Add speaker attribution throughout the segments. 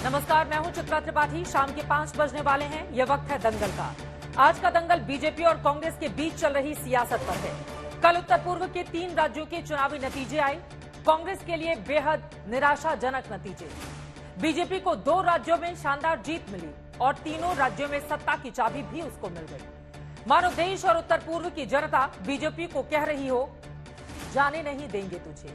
Speaker 1: नमस्कार, मैं हूं चित्रा त्रिपाठी। शाम के 5 बजने वाले हैं। यह वक्त है दंगल का। आज का दंगल बीजेपी और कांग्रेस के बीच चल रही सियासत पर है। कल उत्तर पूर्व के 3 राज्यों के चुनावी नतीजे आए। कांग्रेस के लिए बेहद निराशाजनक नतीजे। बीजेपी को 2 राज्यों में शानदार जीत मिली और तीनों राज्यों में सत्ता की चाबी भी उसको मिल गई। मानो देश और उत्तर पूर्व की जनता बीजेपी को कह रही हो, जाने नहीं देंगे तुझे।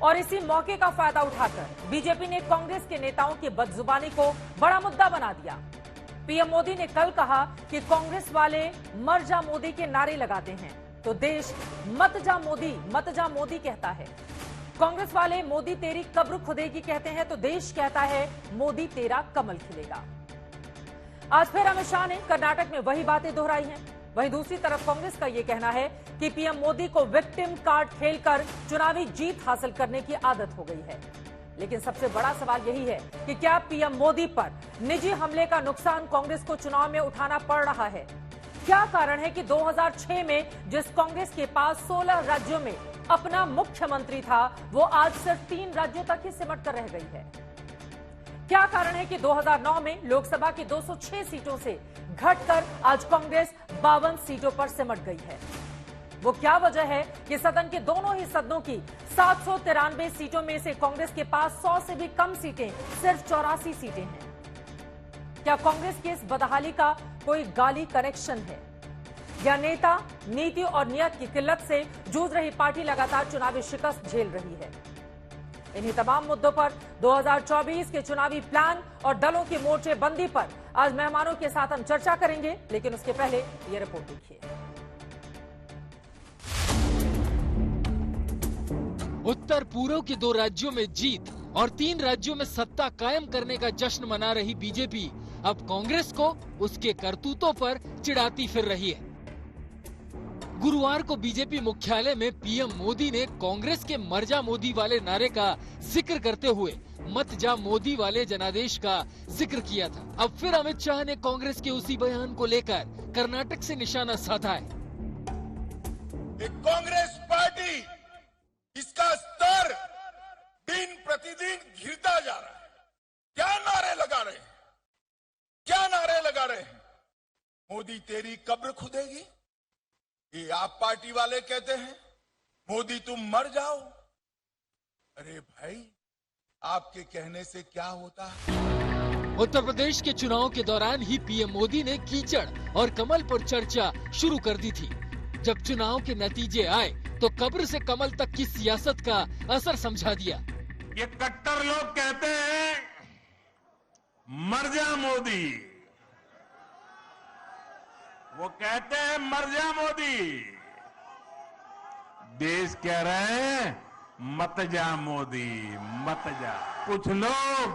Speaker 1: और इसी मौके का फायदा उठाकर बीजेपी ने कांग्रेस के नेताओं की बदजुबानी को बड़ा मुद्दा बना दिया। पीएम मोदी ने कल कहा कि कांग्रेस वाले मर जा मोदी के नारे लगाते हैं तो देश मत जा मोदी कहता है। कांग्रेस वाले मोदी तेरी कब्र खुदेगी कहते हैं तो देश कहता है मोदी तेरा कमल खिलेगा। आज फिर अमित शाह ने कर्नाटक में वही बातें दोहराई हैं। वहीं दूसरी तरफ कांग्रेस का यह कहना है कि पीएम मोदी को विक्टिम कार्ड खेलकर चुनावी जीत हासिल करने की आदत हो गई है। लेकिन सबसे बड़ा सवाल यही है कि क्या पीएम मोदी पर निजी हमले का नुकसान कांग्रेस को चुनाव में उठाना पड़ रहा है? क्या कारण है कि 2006 में जिस कांग्रेस के पास 16 राज्यों में अपना मुख्यमंत्री था, वो आज सिर्फ 3 राज्यों तक ही सिमट कर रह गई है? क्या कारण है कि 2009 में लोकसभा की 206 सीटों से घटकर आज कांग्रेस 52 सीटों पर सिमट गई है? वो क्या वजह है कि सदन के दोनों ही सदनों की 793 सीटों में से कांग्रेस के पास 100 से भी कम सीटें, सिर्फ 84 सीटें हैं? क्या कांग्रेस की इस बदहाली का कोई गाली कनेक्शन है, या नेता, नीति और नियत की किल्लत से जूझ रही पार्टी लगातार चुनावी शिकस्त झेल रही है? इन्हीं तमाम मुद्दों पर 2024 के चुनावी प्लान और दलों की मोर्चेबंदी पर आज मेहमानों के साथ हम चर्चा करेंगे। लेकिन उसके पहले ये रिपोर्ट देखिए।
Speaker 2: उत्तर पूर्व के 2 राज्यों में जीत और 3 राज्यों में सत्ता कायम करने का जश्न मना रही बीजेपी अब कांग्रेस को उसके करतूतों पर चिढ़ाती फिर रही है। गुरुवार को बीजेपी मुख्यालय में पीएम मोदी ने कांग्रेस के मर जा मोदी वाले नारे का जिक्र करते हुए मत जा मोदी वाले जनादेश का जिक्र किया था। अब फिर अमित शाह ने कांग्रेस के उसी बयान को लेकर कर्नाटक से निशाना साधा है।
Speaker 3: कांग्रेस पार्टी, इसका स्तर दिन प्रतिदिन गिरता जा रहा है। क्या नारे लगा रहे हैं, क्या नारे लगा रहे हैं? मोदी तेरी कब्र खुदेगी, ये आप पार्टी वाले कहते हैं। मोदी तुम मर जाओ। अरे भाई, आपके कहने से क्या होता है?
Speaker 2: उत्तर प्रदेश के चुनाव के दौरान ही पीएम मोदी ने कीचड़ और कमल पर चर्चा शुरू कर दी थी। जब चुनाव के नतीजे आए तो कब्र से कमल तक की सियासत का असर समझा दिया।
Speaker 3: ये कट्टर लोग कहते हैं मर जा मोदी, वो कहते हैं मर जा मोदी। देश कह रहे हैं मत जा मोदी, मत जा। कुछ लोग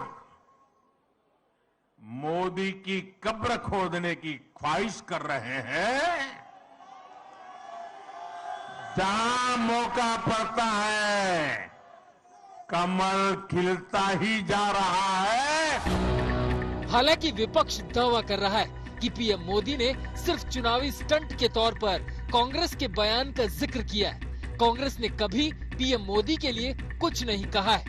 Speaker 3: मोदी की कब्र खोदने की ख्वाहिश कर रहे हैं। जहां मौका पड़ता है कमल खिलता ही जा रहा है।
Speaker 2: हालांकि विपक्ष दावा कर रहा है कि पीएम मोदी ने सिर्फ चुनावी स्टंट के तौर पर कांग्रेस के बयान का जिक्र किया है। कांग्रेस ने कभी पीएम मोदी के लिए कुछ नहीं कहा है।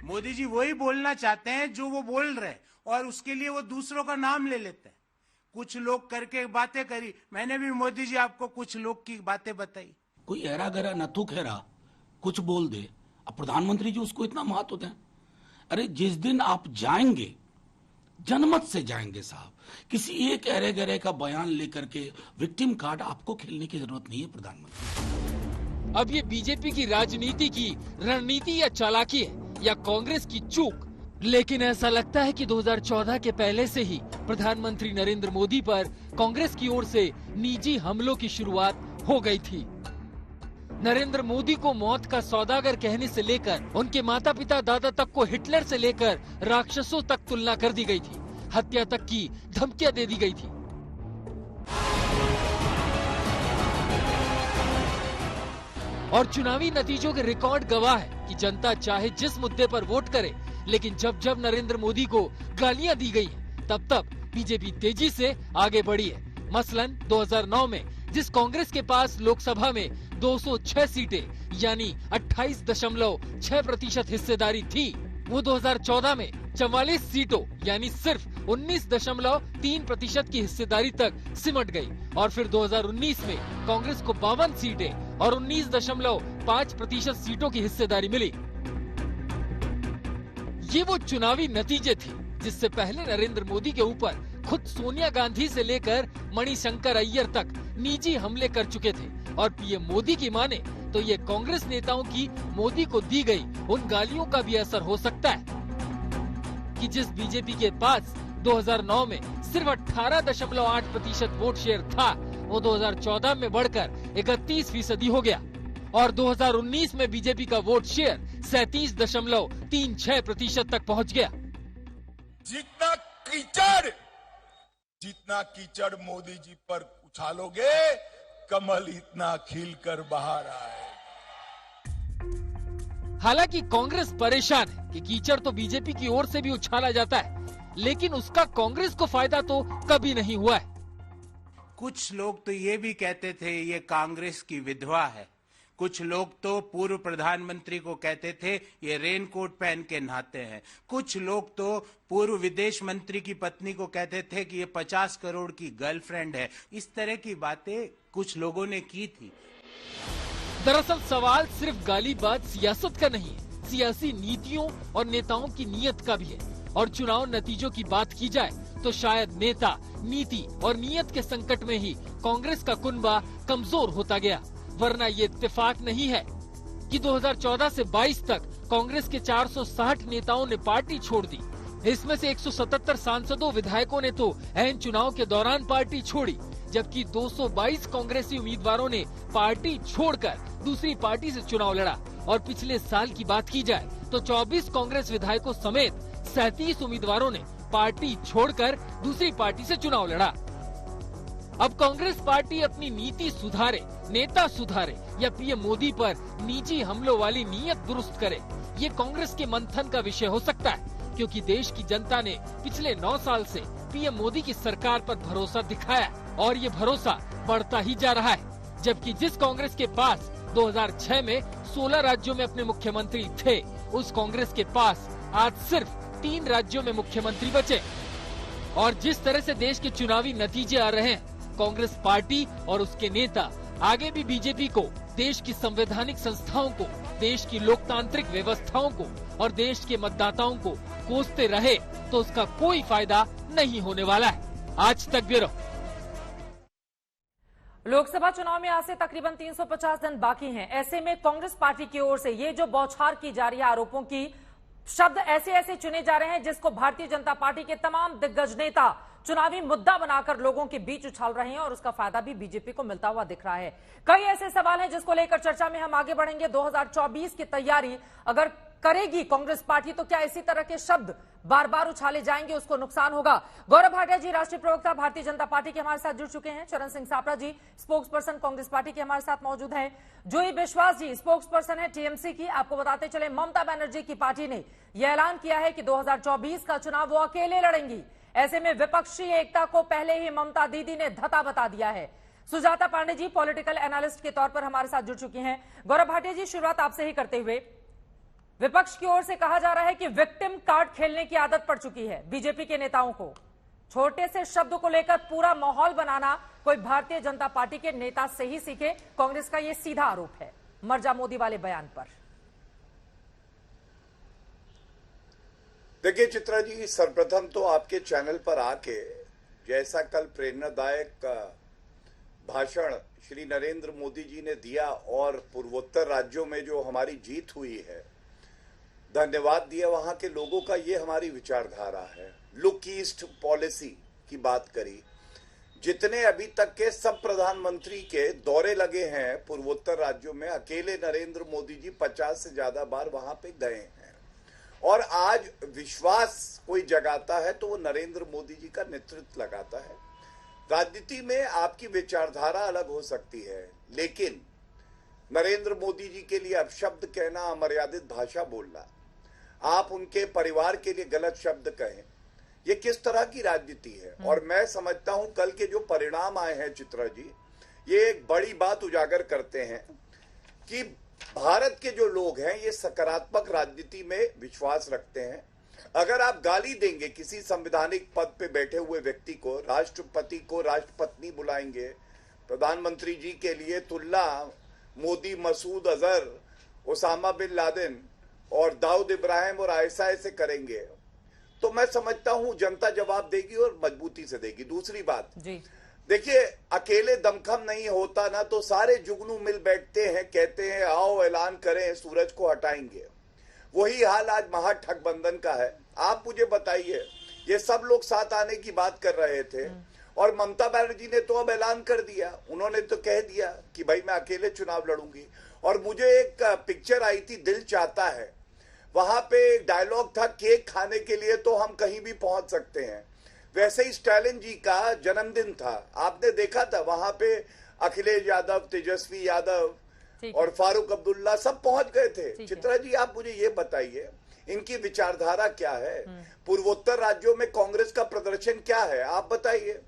Speaker 4: मोदी जी वही बोलना चाहते हैं जो वो बोल रहे हैं और उसके लिए वो दूसरों का नाम ले लेते हैं। कुछ लोग करके बातें करी, मैंने भी मोदी जी आपको कुछ लोग की बातें बताई।
Speaker 5: कोई एरा गरा नथु खेरा कुछ बोल दे, अब प्रधानमंत्री जी उसको इतना महत्व दें। अरे जिस दिन आप जाएंगे, जनमत से जाएंगे साहब, किसी एक एरे गरे का बयान लेकर के विक्टिम कार्ड आपको खेलने की जरूरत नहीं है प्रधानमंत्री।
Speaker 2: अब ये बीजेपी की राजनीति की रणनीति या चालाकी है या कांग्रेस की चूक, लेकिन ऐसा लगता है कि 2014 के पहले से ही प्रधानमंत्री नरेंद्र मोदी पर कांग्रेस की ओर से निजी हमलों की शुरुआत हो गई थी। नरेंद्र मोदी को मौत का सौदागर कहने से लेकर उनके माता पिता दादा तक को हिटलर से लेकर राक्षसों तक तुलना कर दी गई थी, हत्या तक की धमकियां दे दी गई थी। और चुनावी नतीजों के रिकॉर्ड गवाह है कि जनता चाहे जिस मुद्दे पर वोट करे, लेकिन जब जब नरेंद्र मोदी को गालियां दी गई तब तब बीजेपी तेजी से आगे बढ़ी है। मसलन 2009 में जिस कांग्रेस के पास लोकसभा में 206 सीटें यानी 28.6% हिस्सेदारी थी, वो 2014 में 44 सीटों यानी सिर्फ 19.3% की हिस्सेदारी तक सिमट गई और फिर 2019 में कांग्रेस को 52 सीटें और 19.5% सीटों की हिस्सेदारी मिली। ये वो चुनावी नतीजे थे जिससे पहले नरेंद्र मोदी के ऊपर खुद सोनिया गांधी से लेकर मणिशंकर अय्यर तक निजी हमले कर चुके थे और पीएम मोदी की माने तो ये कांग्रेस नेताओं की मोदी को दी गई उन गालियों का भी असर हो सकता है कि जिस बीजेपी के पास 2009 में सिर्फ 18.8% वोट शेयर था वो 2014 में बढ़कर 31% हो गया और 2019 में बीजेपी का वोट शेयर 37.36% तक पहुंच गया।
Speaker 3: जितना कीचड़ मोदी जी पर उछालोगे कमल इतना खिलकर बाहर आए।
Speaker 2: हालांकि कांग्रेस परेशान है कि कीचड़ तो बीजेपी की ओर से भी उछाला जाता है लेकिन उसका कांग्रेस को फायदा तो कभी नहीं हुआ है।
Speaker 4: कुछ लोग तो ये भी कहते थे ये कांग्रेस की विधवा है, कुछ लोग तो पूर्व प्रधानमंत्री को कहते थे ये रेनकोट पहन के नहाते हैं, कुछ लोग तो पूर्व विदेश मंत्री की पत्नी को कहते थे कि ये 50 करोड़ की गर्लफ्रेंड है। इस तरह की बातें कुछ लोगों ने की थी।
Speaker 2: दरअसल सवाल सिर्फ गालीबाज सियासत का नहीं है, सियासी नीतियों और नेताओं की नीयत का भी है और चुनाव नतीजों की बात की जाए तो शायद नेता, नीति और नीयत के संकट में ही कांग्रेस का कुनबा कमजोर होता गया, वरना ये इत्तेफाक नहीं है कि 2014 से 22 तक कांग्रेस के 460 नेताओं ने पार्टी छोड़ दी। इसमें से 177 सांसदों विधायकों ने तो ऐन चुनाव के दौरान पार्टी छोड़ी, जबकि 222 कांग्रेसी उम्मीदवारों ने पार्टी छोड़कर दूसरी पार्टी से चुनाव लड़ा और पिछले साल की बात की जाए तो 24 कांग्रेस विधायकों समेत 37 उम्मीदवारों ने पार्टी छोड़कर दूसरी पार्टी से चुनाव लड़ा। अब कांग्रेस पार्टी अपनी नीति सुधारे, नेता सुधारे या पीएम मोदी पर निजी हमलों वाली नीयत दुरुस्त करे, ये कांग्रेस के मंथन का विषय हो सकता है क्योंकि देश की जनता ने पिछले 9 साल से पीएम मोदी की सरकार पर भरोसा दिखाया और ये भरोसा बढ़ता ही जा रहा है। जबकि जिस कांग्रेस के पास 2006 में 16 राज्यों में अपने मुख्यमंत्री थे, उस कांग्रेस के पास आज सिर्फ 3 राज्यों में मुख्यमंत्री बचे। और जिस तरह से देश के चुनावी नतीजे आ रहे हैं, कांग्रेस पार्टी और उसके नेता आगे भी बीजेपी को, देश की संवैधानिक संस्थाओं को, देश की लोकतांत्रिक व्यवस्थाओं को और देश के मतदाताओं को कोसते रहे तो उसका कोई फायदा नहीं होने वाला है। आज तक ब्यूरो।
Speaker 1: लोकसभा चुनाव में आज से तकरीबन 350 दिन बाकी हैं। ऐसे में कांग्रेस पार्टी की ओर से ये जो बौछार की जा रही है आरोपों की, शब्द ऐसे ऐसे चुने जा रहे हैं जिसको भारतीय जनता पार्टी के तमाम दिग्गज नेता चुनावी मुद्दा बनाकर लोगों के बीच उछाल रहे हैं और उसका फायदा भी बीजेपी को मिलता हुआ दिख रहा है। कई ऐसे सवाल हैं जिसको लेकर चर्चा में हम आगे बढ़ेंगे। 2024 की तैयारी अगर करेगी कांग्रेस पार्टी तो क्या इसी तरह के शब्द बार बार उछाले जाएंगे, उसको नुकसान होगा। गौरव भाटिया जी राष्ट्रीय प्रवक्ता भारतीय जनता पार्टी के हमारे साथ जुड़ चुके हैं। चरण सिंह सापरा जी स्पोक्स पर्सन कांग्रेस पार्टी के हमारे साथ मौजूद हैं। जोई विश्वास जी स्पोक्स पर्सन है टीएमसी की। आपको बताते चले ममता बनर्जी की पार्टी ने यह ऐलान किया है कि 2024 का चुनाव वो अकेले लड़ेंगी। ऐसे में विपक्षी एकता को पहले ही ममता दीदी ने धता बता दिया है। सुजाता पांडे जी पॉलिटिकल एनालिस्ट के तौर पर हमारे साथ जुड़ चुकी हैं। गौरव भाटिया जी शुरुआत आपसे ही करते हुए, विपक्ष की ओर से कहा जा रहा है कि विक्टिम कार्ड खेलने की आदत पड़ चुकी है बीजेपी के नेताओं को। छोटे से शब्द को लेकर पूरा माहौल बनाना कोई भारतीय जनता पार्टी के नेता से ही सीखे, कांग्रेस का यह सीधा आरोप है मर्जा मोदी वाले बयान पर।
Speaker 6: देखिए चित्रा जी, सर्वप्रथम तो आपके चैनल पर आके जैसा कल प्रेरणादायक भाषण श्री नरेंद्र मोदी जी ने दिया और पूर्वोत्तर राज्यों में जो हमारी जीत हुई है, धन्यवाद दिया वहां के लोगों का, ये हमारी विचारधारा है। लुक ईस्ट पॉलिसी की बात करी, जितने अभी तक के सब प्रधानमंत्री के दौरे लगे हैं पूर्वोत्तर राज्यों में, अकेले नरेंद्र मोदी जी 50 से ज्यादा बार वहां पे गए हैं। और आज विश्वास कोई जगाता है तो वो नरेंद्र मोदी जी का नेतृत्व लगाता है। राजनीति में आपकी विचारधारा अलग हो सकती है, लेकिन नरेंद्र मोदी जी के लिए अपशब्द कहना, अमर्यादित भाषा बोलना, आप उनके परिवार के लिए गलत शब्द कहें, ये किस तरह की राजनीति है। और मैं समझता हूं कल के जो परिणाम आए हैं चित्रा जी, ये एक बड़ी बात उजागर करते हैं कि भारत के जो लोग हैं ये सकारात्मक राजनीति में विश्वास रखते हैं अगर आप गाली देंगे किसी संवैधानिक पद पे बैठे हुए व्यक्ति को, राष्ट्रपति को राष्ट्रपत्नी बुलाएंगे, प्रधानमंत्री जी के लिए तुलना Modi, Masood Azhar, Osama bin Laden और दाऊद इब्राहिम और आईएसआई से करेंगे, तो मैं समझता हूं जनता जवाब देगी और मजबूती से देगी। दूसरी बात, देखिए, अकेले दमखम नहीं होता ना, तो सारे जुगनू मिल बैठते हैं, कहते हैं आओ ऐलान करें, सूरज को हटाएंगे। वही हाल आज महागठबंधन का है। आप मुझे बताइए, ये सब लोग साथ आने की बात कर रहे थे और ममता बनर्जी ने तो अब ऐलान कर दिया, उन्होंने तो कह दिया कि भाई मैं अकेले चुनाव लड़ूंगी। और मुझे एक पिक्चर आई थी, दिल चाहता है, वहां पे एक डायलॉग था, केक खाने के लिए तो हम कहीं भी पहुंच सकते हैं। वैसे ही स्टालिन जी का जन्मदिन था, आपने देखा था, वहां पे अखिलेश यादव, तेजस्वी यादव और फारूक अब्दुल्ला सब पहुंच गए थे। चित्रा जी, आप मुझे ये बताइए, इनकी विचारधारा क्या है? पूर्वोत्तर राज्यों में कांग्रेस का प्रदर्शन क्या है, आप बताइए।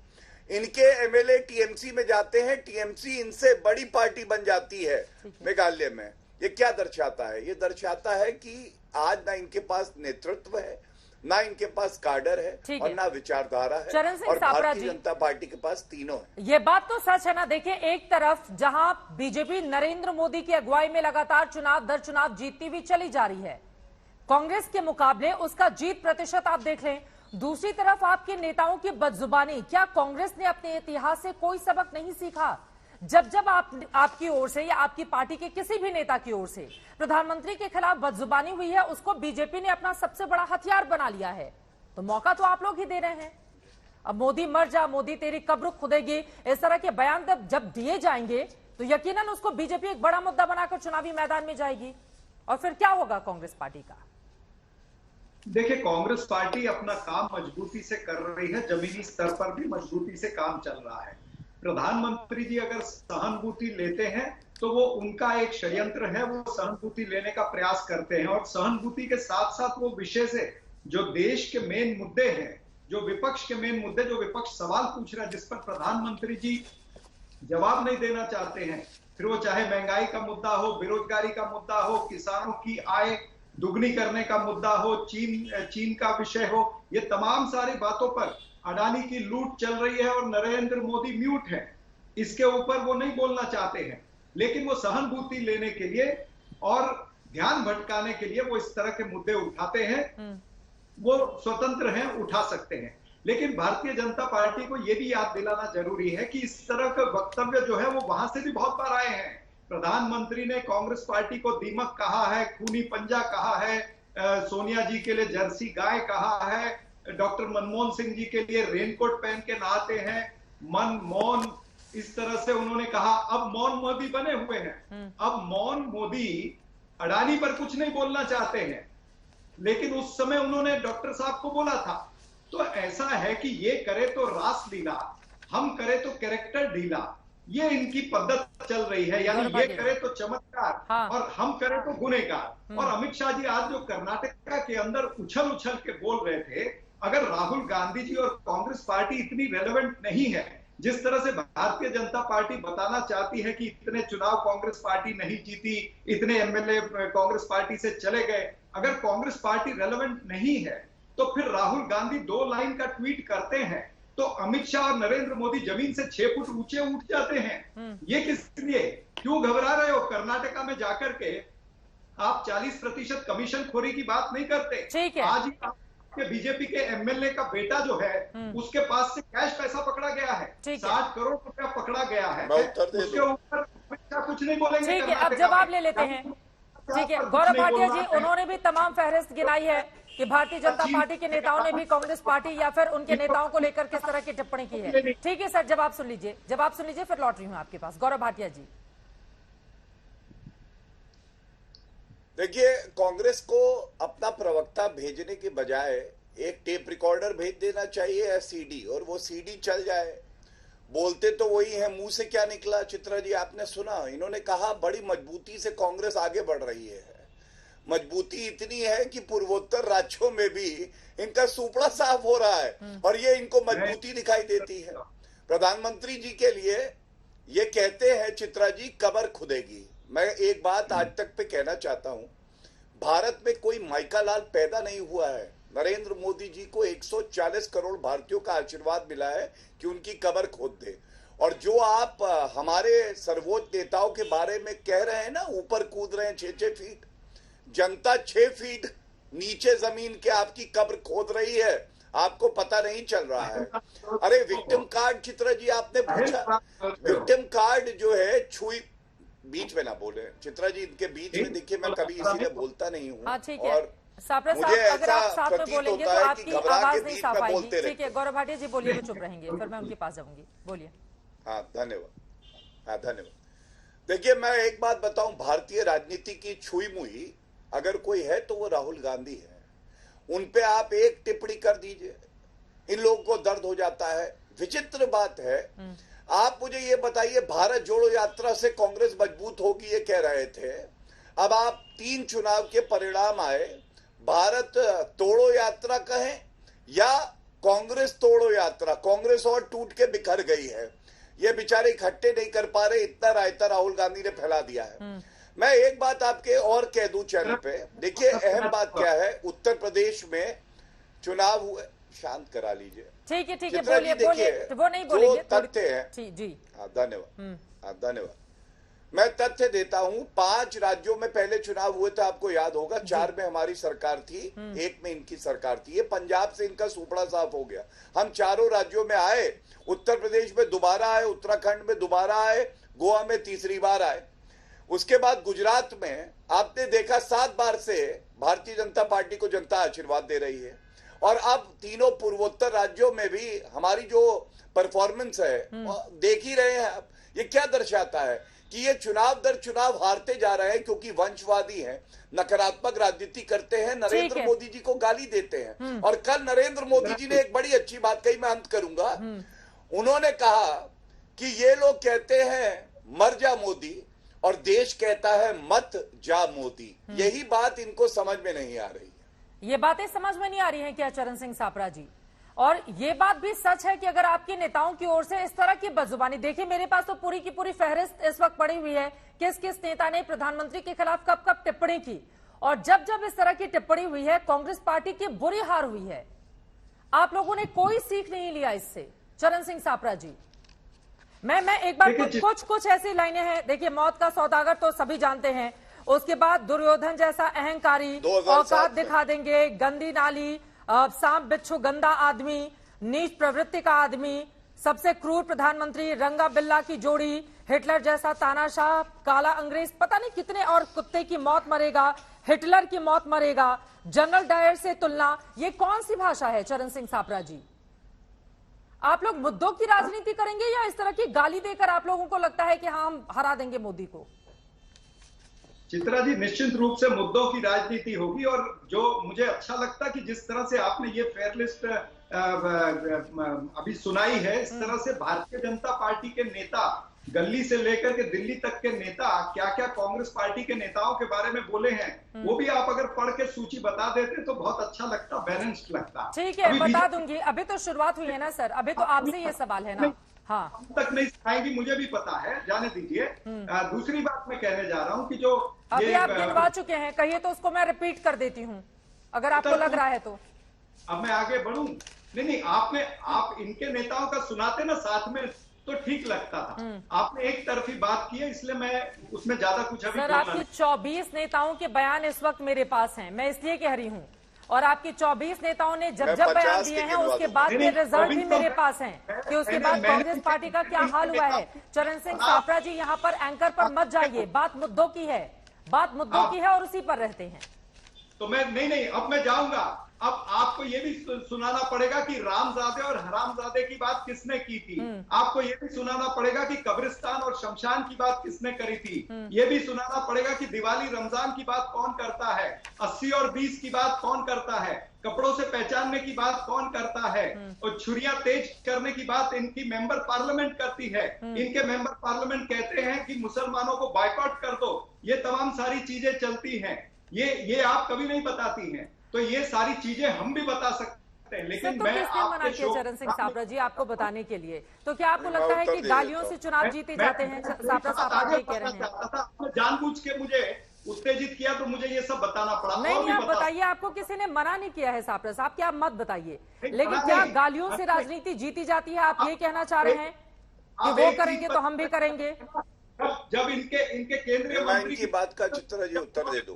Speaker 6: इनके एमएलए टीएमसी में जाते हैं, टीएमसी इनसे बड़ी पार्टी बन जाती है मेघालय में। ये क्या दर्शाता है? ये दर्शाता है कि आज ना इनके पास नेतृत्व है, ना इनके पास काडर है और ना विचारधारा है, और भारतीय जनता पार्टी के पास तीनों है।
Speaker 1: ये बात तो सच है ना। देखिए, एक तरफ जहां बीजेपी नरेंद्र मोदी की अगुवाई में लगातार चुनाव दर चुनाव जीतती हुई चली जा रही है, कांग्रेस के मुकाबले उसका जीत प्रतिशत आप देख लें। दूसरी तरफ आपके नेताओं की बदजुबानी। क्या कांग्रेस ने अपने इतिहास से कोई सबक नहीं सीखा? जब जब आपकी ओर से या आपकी पार्टी के किसी भी नेता की ओर से प्रधानमंत्री के खिलाफ बदजुबानी हुई है, उसको बीजेपी ने अपना सबसे बड़ा हथियार बना लिया है। तो मौका तो आप लोग ही दे रहे हैं। अब मोदी मर जा, मोदी तेरी कब्र खुदेगी, इस तरह के बयान जब दिए जाएंगे तो यकीनन उसको बीजेपी एक बड़ा मुद्दा बनाकर चुनावी मैदान में जाएगी। और फिर क्या होगा कांग्रेस पार्टी का?
Speaker 7: देखिए, कांग्रेस पार्टी अपना काम मजबूती से कर रही है, जमीनी स्तर पर भी मजबूती से काम चल रहा है। प्रधानमंत्री जी अगर सहानुभूति लेते हैं तो वो उनका एक षड्यंत्र है, वो सहानुभूति लेने का प्रयास करते हैं, और सहानुभूति के साथ साथ वो विषय से जो देश के मेन मुद्दे हैं, जो विपक्ष के मेन मुद्दे, जो विपक्ष सवाल पूछ रहा है, जिस पर प्रधानमंत्री जी जवाब नहीं देना चाहते हैं, फिर वो चाहे महंगाई का मुद्दा हो, बेरोजगारी का मुद्दा हो, किसानों की आय दुगनी करने का मुद्दा हो, चीन का विषय हो, ये तमाम सारी बातों पर अडानी की लूट चल रही है और नरेंद्र मोदी म्यूट है, इसके ऊपर वो नहीं बोलना चाहते हैं। लेकिन वो सहानुभूति लेने के लिए और ध्यान भटकाने के लिए वो इस तरह के मुद्दे उठाते हैं। वो स्वतंत्र हैं, उठा सकते हैं। लेकिन भारतीय जनता पार्टी को यह भी याद दिलाना जरूरी है कि इस तरह का वक्तव्य जो है वो वहां से भी बहुत बार आए हैं। प्रधानमंत्री ने कांग्रेस पार्टी को दीमक कहा है, खूनी पंजा कहा है, सोनिया जी के लिए जर्सी गाय कहा है, डॉक्टर मनमोहन सिंह जी के लिए रेनकोट पहन के नहाते हैं, मन मौन, इस तरह से उन्होंने कहा। अब मौन मोदी बने हुए हैं। अब मौन मोदी अडानी पर कुछ नहीं बोलना चाहते हैं, लेकिन उस समय उन्होंने डॉक्टर साहब को बोला था। तो ऐसा है कि ये करे तो रासलीला, हम करे तो कैरेक्टर ढीला, ये इनकी पद्धत चल रही है। यानी ये करे तो चमत्कार और हम करे तो गुनहगार। और अमित शाह जी आज जो कर्नाटका के अंदर उछल उछल के बोल रहे थे, अगर राहुल गांधी जी और कांग्रेस पार्टी इतनी रेलेवेंट नहीं है, जिस तरह से भारतीय जनता पार्टी बताना चाहती है कि इतने चुनाव कांग्रेस पार्टी नहीं जीती, इतने एमएलए कांग्रेस पार्टी से चले गए, अगर कांग्रेस पार्टी रेलेवेंट नहीं है तो फिर राहुल गांधी 2 लाइन का ट्वीट करते हैं तो अमित शाह और नरेंद्र मोदी जमीन से 6 फुट ऊंचे उठ जाते हैं। ये किस लिए? क्यों घबरा रहे हो? कर्नाटका में जाकर के आप 40% कमीशन खोरी की बात नहीं करते। आज ही आपके बीजेपी के एमएलए का बेटा जो है उसके पास से कैश पैसा पकड़ा गया है, 60 करोड़ रुपया पकड़ा गया है, उसके ऊपर अमित शाह कुछ नहीं बोलेंगे।
Speaker 1: ठीक है, अब जवाब ले लेते हैं। ठीक है, गौरव भाटिया जी, उन्होंने भी तमाम फहरिस्त गिनाई है कि भारतीय जनता पार्टी के नेताओं ने भी कांग्रेस पार्टी या फिर उनके नेताओं को लेकर किस तरह की टिप्पणी की है। ठीक है सर, जवाब सुन लीजिए, फिर लौट रही हूं आपके पास। गौरव भाटिया जी,
Speaker 6: देखिए, कांग्रेस को अपना प्रवक्ता भेजने के बजाय एक टेप रिकॉर्डर भेज देना चाहिए या सीडी, और वो सीडी चल जाए। बोलते तो वही है, मुंह से क्या निकला? चित्रा जी, आपने सुना, इन्होंने कहा बड़ी मजबूती से कांग्रेस आगे बढ़ रही है। मजबूती इतनी है कि पूर्वोत्तर राज्यों में भी इनका सुपड़ा साफ हो रहा है और ये इनको मजबूती दिखाई देती है। प्रधानमंत्री जी के लिए ये कहते हैं, चित्रा जी, कब्र खुदेगी। मैं एक बात आज तक पे कहना चाहता हूं, भारत में कोई माइका लाल पैदा नहीं हुआ है नरेंद्र मोदी जी को 140 करोड़ भारतीयों का आशीर्वाद मिला है कि उनकी कब्र खोद दे। और जो आप हमारे सर्वोच्च नेताओं के बारे में कह रहे हैं ना, ऊपर कूद रहे हैं 6-6 फीट, जनता 6 फीट नीचे जमीन के आपकी कब्र खोद रही है, आपको पता नहीं चल रहा है। अरे विक्टिम कार्ड, चित्रा जी आपने पूछा, विक्टिम कार्ड जो है छुई, बीच में ना बोले चित्रा जी, इनके बीच में देखिए मैं कभी इसीलिए बोलता नहीं हूँ। और
Speaker 1: सापरा
Speaker 6: मुझे
Speaker 1: साहब, अगर आप
Speaker 6: ऐसा
Speaker 1: साथ में
Speaker 6: प्रतीत
Speaker 1: बोलेंगे
Speaker 6: होता
Speaker 1: तो
Speaker 6: है
Speaker 1: आपकी
Speaker 6: कि घबरा के
Speaker 1: आवाज नहीं
Speaker 6: बीच
Speaker 1: साफ
Speaker 6: में
Speaker 1: आएगी।
Speaker 6: बोलते
Speaker 1: ठीक है, गौरव भाटिया जी बोलिए, वो चुप रहेंगे, फिर मैं उनके पास जाऊंगी। बोलिए।
Speaker 6: हाँ धन्यवाद। देखिए मैं एक बात बताऊं, भारतीय राजनीति की छुई मुई अगर कोई है तो वो राहुल गांधी है। उन पे आप एक टिप्पणी कर दीजिए, इन लोगों को दर्द हो जाता है। विचित्र बात है, आप मुझे ये बताइए, भारत जोड़ो यात्रा से कांग्रेस मजबूत होगी ये कह रहे थे, अब आप 3 चुनाव के परिणाम आए, भारत तोड़ो यात्रा कहें या कांग्रेस तोड़ो यात्रा, कांग्रेस और टूट के बिखर गई है। ये बेचारे इकट्ठे नहीं कर पा रहे, इतना रायता राहुल गांधी ने फैला दिया है। मैं एक बात आपके और कह दूं चैनल पे, देखिए अहम बात क्या है, उत्तर प्रदेश में चुनाव हुए, शांत करा लीजिए।
Speaker 1: ठीक है बोलिए, वो नहीं बोलेंगे,
Speaker 6: तथ्य है
Speaker 1: जी।
Speaker 6: धन्यवाद। मैं तथ्य देता हूं, 5 राज्यों में पहले चुनाव हुए थे, आपको याद होगा, 4 में हमारी सरकार थी, 1 में इनकी सरकार थी। ये पंजाब से इनका सुपड़ा साफ हो गया। हम चारों राज्यों में आए, उत्तर प्रदेश में दोबारा आए, उत्तराखंड में दोबारा आए, गोवा में तीसरी बार आए। उसके बाद गुजरात में आपने देखा 7 बार से भारतीय जनता पार्टी को जनता आशीर्वाद दे रही है। और अब तीनों पूर्वोत्तर राज्यों में भी हमारी जो परफॉर्मेंस है देख ही रहे हैं आप। ये क्या दर्शाता है कि ये चुनाव दर चुनाव हारते जा रहे हैं, क्योंकि वंशवादी हैं, नकारात्मक राजनीति करते हैं, नरेंद्र मोदी जी को गाली देते हैं। और कल नरेंद्र मोदी जी ने एक बड़ी अच्छी बात कही, मैं अंत करूंगा। उन्होंने कहा कि ये लोग कहते हैं मर जा मोदी और देश कहता है मत जा मोदी। यही बात इनको समझ में नहीं आ रही है।
Speaker 1: ये बातें समझ में नहीं आ रही हैं क्या चरण सिंह सापरा जी? और ये बात भी सच है कि अगर आपके नेताओं की ओर से इस तरह की बदजुबानी, देखिए मेरे पास तो पूरी की पूरी फहरिस्त इस वक्त पड़ी हुई है, किस किस नेता ने प्रधानमंत्री के खिलाफ कब कब टिप्पणी की, और जब जब इस तरह की टिप्पणी हुई है कांग्रेस पार्टी की बुरी हार हुई है। आप लोगों ने कोई सीख नहीं लिया इससे। चरण सिंह सापरा जी, मैं एक बार कुछ ऐसी लाइनें हैं, देखिए मौत का सौदागर तो सभी जानते हैं, उसके बाद दुर्योधन जैसा अहंकारी, औकात दिखा देंगे, गंदी नाली, सांप बिच्छू गंदा आदमी, नीच प्रवृत्ति का आदमी, सबसे क्रूर प्रधानमंत्री, रंगा बिल्ला की जोड़ी, हिटलर जैसा तानाशाह, काला अंग्रेज, पता नहीं कितने और कुत्ते की मौत मरेगा, हिटलर की मौत मरेगा, जनरल डायर से तुलना, ये कौन सी भाषा है चरण सिंह सापरा जी? आप लोग मुद्दों की राजनीति करेंगे या इस तरह की गाली देकर आप लोगों को लगता है कि हाँ हम हरा देंगे मोदी को?
Speaker 7: चित्रा जी, निश्चित रूप से मुद्दों की राजनीति होगी। और जो मुझे अच्छा लगता कि जिस तरह से आपने ये फेयर लिस्ट अभी सुनाई है, इस तरह से भारतीय जनता पार्टी के नेता, गली से लेकर के दिल्ली तक के नेता क्या क्या कांग्रेस पार्टी के नेताओं के बारे में बोले हैं, वो भी आप अगर पढ़ के सूची बता देते तो बहुत अच्छा लगता, बैलेंस्ड लगता।
Speaker 1: ठीक है, बता दूंगी। अभी तो शुरुआत हुई है ना सर, अभी तो आपसे ये सवाल है ना। हाँ,
Speaker 7: तक नहीं सिखाएंगी, मुझे भी पता है, जाने दीजिए। दूसरी बात मैं कहने जा रहा हूँ कि जो
Speaker 1: अभी आप गिनवा चुके हैं, कहिए तो उसको मैं रिपीट कर देती हूँ अगर आपको लग रहा है तो।
Speaker 7: अब मैं आगे बढ़ूं? नहीं, आप इनके नेताओं का सुनाते ना साथ में तो ठीक लगता था। आपने एक तरफी बात की है, इसलिए मैं उसमें ज्यादा कुछ अभी
Speaker 1: सर, आपकी 24 नेताओं के बयान इस वक्त मेरे पास हैं, मैं इसलिए कह रही हूँ। और आपके 24 नेताओं ने जब बयान दिए हैं उसके बाद के रिजल्ट भी मेरे पास हैं कि उसके बाद कांग्रेस पार्टी का क्या हाल हुआ है। चरण सिंह सापरा जी, यहाँ पर एंकर पर मत जाइए, बात मुद्दों की है, बात मुद्दों की है और उसी पर रहते हैं।
Speaker 7: तो मैं नहीं, अब मैं जाऊंगा। अब आपको ये भी सुनाना पड़ेगा कि रामजादे और हरामजादे की बात किसने की थी। आपको ये भी सुनाना पड़ेगा कि कब्रिस्तान और शमशान की बात किसने करी थी। ये भी सुनाना पड़ेगा कि दिवाली रमजान की बात कौन करता है, 80 और 20 की बात कौन करता है, कपड़ों से पहचानने की बात कौन करता है, और छुरियां तेज करने की बात इनकी मेंबर पार्लियामेंट करती है। इनके मेंबर पार्लियामेंट कहते हैं कि मुसलमानों को बायकॉट कर दो। ये तमाम सारी चीजें चलती हैं, ये आप कभी नहीं बताती हैं। तो ये सारी चीजें हम भी बता सकते हैं, लेकिन
Speaker 1: तो
Speaker 7: मैं
Speaker 1: किसने मना किया चरण सिंह सापरा जी आपको बताने के लिए? तो क्या आपको लगता है कि गालियों से चुनाव जीते जाते हैं? सापरा साहब आप ये कह रहे हैं।
Speaker 7: जानबूझ के मुझे उत्तेजित किया तो मुझे ये सब बताना पड़ा। और
Speaker 1: नहीं,
Speaker 7: भी
Speaker 1: आप
Speaker 7: बता
Speaker 1: बताइए, आपको किसी ने मना नहीं किया है साहब साहब कि आप मत बताइए,
Speaker 7: नहीं,
Speaker 1: लेकिन
Speaker 7: मना
Speaker 1: क्या
Speaker 7: नहीं।
Speaker 1: गालियों से राजनीति जीती जाती है? आप ये कहना चाह रहे हैं कि
Speaker 7: आप
Speaker 1: वो
Speaker 7: एक
Speaker 1: करेंगे
Speaker 7: चीज
Speaker 1: तो हम भी करेंगे?
Speaker 7: जब इनके केंद्रीय
Speaker 6: मैं
Speaker 7: मंत्री
Speaker 6: इनकी बात का चित्र जी उत्तर दे दूं।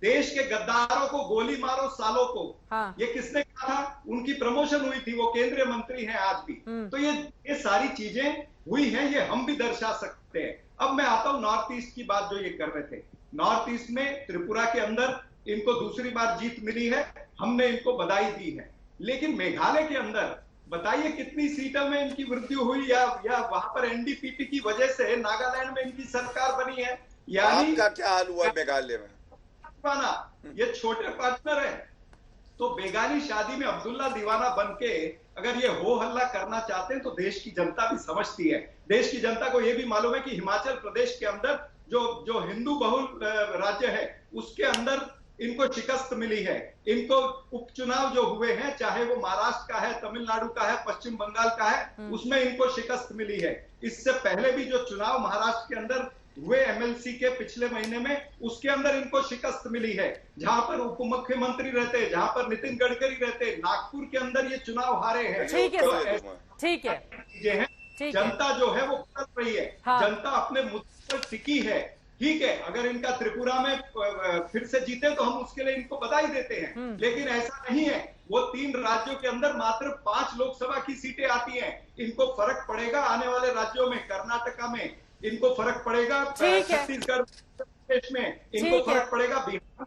Speaker 7: देश के गद्दारों को गोली मारो सालों को,
Speaker 1: हाँ।
Speaker 7: ये किसने कहा था? उनकी प्रमोशन हुई थी, वो केंद्रीय मंत्री हैं आज भी। तो ये सारी चीजें हुई हैं, ये हम भी दर्शा सकते हैं। अब मैं आता हूं नॉर्थ ईस्ट की बात जो ये कर रहे थे। नॉर्थ ईस्ट में त्रिपुरा के अंदर इनको दूसरी बार जीत मिली है, हमने इनको बधाई दी है। लेकिन मेघालय के अंदर बताइए कितनी सीटों में इनकी वृद्धि हुई, या वहां पर एनडीपीपी की वजह से नागालैंड में इनकी सरकार बनी है। यानी
Speaker 6: आपका क्या हाल हुआ मेघालय में?
Speaker 7: ये छोटे पार्टनर है, तो बेगानी शादी में अब्दुल्ला दीवाना बनके अगर ये हो हल्ला करना चाहते हैं तो देश की जनता भी समझती है। देश की जनता को यह भी मालूम है कि हिमाचल प्रदेश के अंदर जो हिंदू बहुल राज्य है उसके अंदर इनको शिकस्त मिली है। इनको उपचुनाव जो हुए हैं, चाहे वो महाराष्ट्र का है, तमिलनाडु का है, पश्चिम बंगाल का है, उसमें इनको शिकस्त मिली है। इससे पहले भी जो चुनाव महाराष्ट्र के अंदर हुए एमएलसी के पिछले महीने में, उसके अंदर इनको शिकस्त मिली है। जहां पर उप मुख्यमंत्री रहते, जहां पर नितिन गडकरी रहते, नागपुर के अंदर ये चुनाव हारे हैं।
Speaker 1: ठीक है,
Speaker 7: तो
Speaker 1: ठीक है,
Speaker 7: चीजें हैं, जनता जो है वो कर रही है।
Speaker 1: हाँ।
Speaker 7: जनता अपने मुद्दे पर टिकी है। ठीक है, अगर इनका त्रिपुरा में फिर से जीते तो हम उसके लिए इनको बधाई देते हैं, लेकिन ऐसा नहीं है। वो 3 राज्यों के अंदर मात्र 5 लोकसभा की सीटें आती हैं। इनको फर्क पड़ेगा आने वाले राज्यों में, कर्नाटका में इनको फर्क पड़ेगा, छत्तीसगढ़ प्रदेश में इनको फर्क पड़ेगा, बिहार,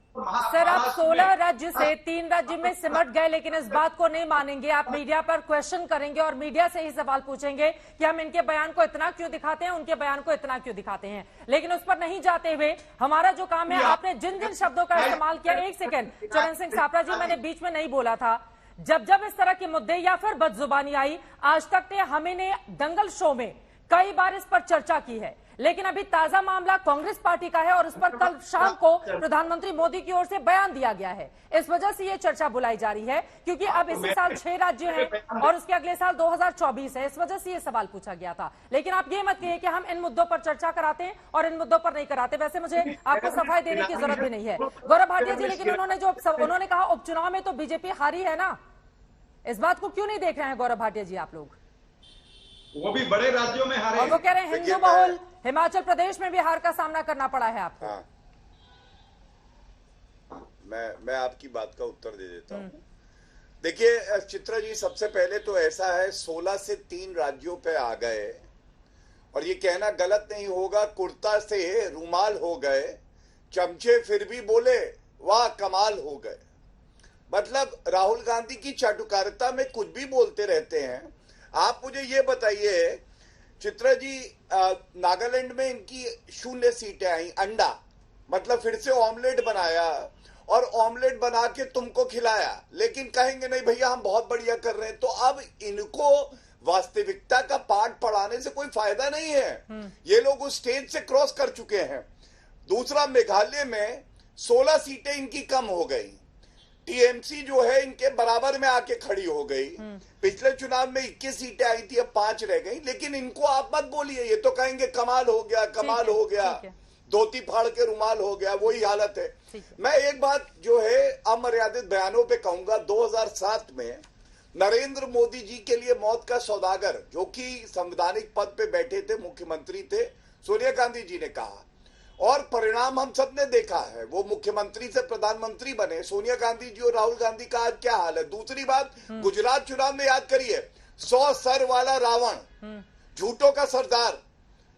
Speaker 1: सर आप 16 राज्य से 3 राज्य में सिमट गए, लेकिन इस बात को नहीं मानेंगे। आप मीडिया पर क्वेश्चन करेंगे और मीडिया से ही सवाल पूछेंगे कि हम इनके बयान को इतना क्यों दिखाते हैं, उनके बयान को इतना क्यों दिखाते हैं। लेकिन उस पर नहीं जाते हुए हमारा जो काम है, आपने जिन जिन शब्दों का इस्तेमाल किया, एक सेकेंड चरण सिंह सापरा जी, मैंने बीच में नहीं बोला था। जब इस तरह के मुद्दे या फिर बदजुबानी आई, आज तक ने हमने दंगल शो में कई बार इस पर चर्चा की है, लेकिन अभी ताजा मामला कांग्रेस पार्टी का है और उस पर कल शाम को प्रधानमंत्री मोदी की ओर से बयान दिया गया है। इस वजह से ये चर्चा बुलाई जा रही है, क्योंकि अब इसी साल 6 राज्य हैं और उसके अगले साल 2024 है। इस वजह से ये सवाल पूछा गया था। लेकिन आप ये मत कहिए कि हम इन मुद्दों पर चर्चा कराते हैं और इन मुद्दों पर नहीं कराते। वैसे मुझे आपको सफाई देने की जरूरत भी नहीं है, गौरव भाटिया जी। लेकिन उन्होंने कहा उपचुनाव में तो बीजेपी हारी है ना, इस बात को क्यों नहीं देख रहे हैं गौरव भाटिया जी आप लोग?
Speaker 7: वो भी बड़े राज्यों में हारे।
Speaker 1: और वो कह रहे हैं हिंदू बहुल हिमाचल प्रदेश में भी हार का सामना करना पड़ा है आपको।
Speaker 6: हाँ। मैं आपकी बात का उत्तर दे देता हूं। देखिए चित्रा जी, सबसे पहले तो ऐसा है 16 से 3 राज्यों पे आ गए, और ये कहना गलत नहीं होगा कुर्ता से रुमाल हो गए, चमचे फिर भी बोले वाह कमाल हो गए। मतलब राहुल गांधी की चाटुकारिता में कुछ भी बोलते रहते हैं। आप मुझे ये बताइए चित्रा जी, नागालैंड में इनकी 0 सीटें आई, अंडा मतलब फिर से ऑमलेट बनाया और ऑमलेट बना के तुमको खिलाया, लेकिन कहेंगे नहीं भैया हम बहुत बढ़िया कर रहे हैं। तो अब इनको वास्तविकता का पाठ पढ़ाने से कोई फायदा नहीं है। ये लोग उस स्टेज से क्रॉस कर चुके हैं। दूसरा, मेघालय में 16 सीटें इनकी कम हो गई, टीएमसी जो है इनके बराबर में आके खड़ी हो गई। पिछले चुनाव में 21 सीटें आई थी, अब 5 रह गई। लेकिन इनको आप मत बोलिए, ये तो कहेंगे कमाल हो गया, कमाल हो गया, धोती फाड़ के रुमाल हो गया, वही हालत है। मैं एक बात जो है अमर्यादित बयानों पे कहूंगा, 2007 में नरेंद्र मोदी जी के लिए मौत का सौदागर, जो कि संवैधानिक पद पे बैठे थे, मुख्यमंत्री थे, सोनिया गांधी जी ने कहा, और परिणाम हम सबने देखा है। वो मुख्यमंत्री से प्रधानमंत्री बने। सोनिया गांधी जी और राहुल गांधी का आज क्या हाल है। दूसरी बात, गुजरात चुनाव में याद करिए, 100 सर वाला रावण, झूठों का सरदार